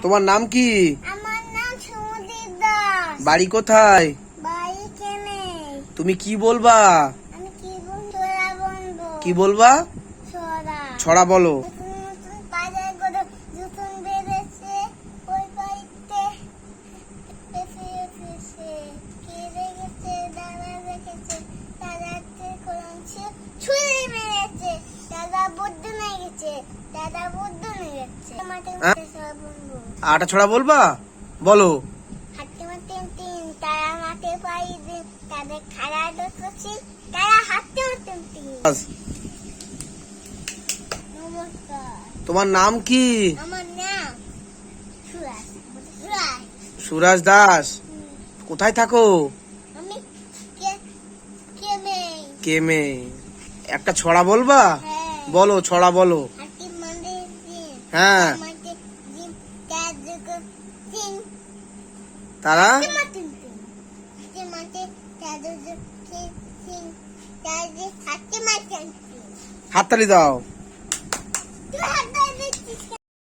তোমার নাম কি? আমার নাম সুমদীপ দাস। বাড়ি কোথায়? বাড়ি কেনে। তুমি কি বলবা? আমি কি ছড়া বলবো। কি বলবা? ছড়া। ছড়া বলো। নতুন বাজার করে নতুন বেড়েছে ওই বাড়িতে এসে এসেছে কে রেখেছে দাদা রেখেছে দাদাকে করেছে ছুঁড়ে মেরেছে দাদা বুদ্ধ নিয়ে গেছে দাদা বুদ্ধ নিয়ে গেছে মাঠে মাঠে ছড়া বলবো। আটা ছড়া বলবা? বলো। হাতে মাঠে তিন তারা মাঠে পাই দিন তাদের খাড়া করছি তারা হাতে মাঠে তিন। নমস্কার। তোমার নাম কি? আমার নাম সুরাজ। সুরাজ দাস। কোথায় থাকো? আমি কেমে। কেমে। একটা ছড়া বলবা? হ্যাঁ। বলো, ছড়া বলো। হাতি মানে দিন হ্যাঁ। মাঠে দিন তাদের তিন তারা হাতে মাঠে তিন হাতে মাঠে তাদের তিন তাদের হাতে মাঠে তিন। হাততালি দাও।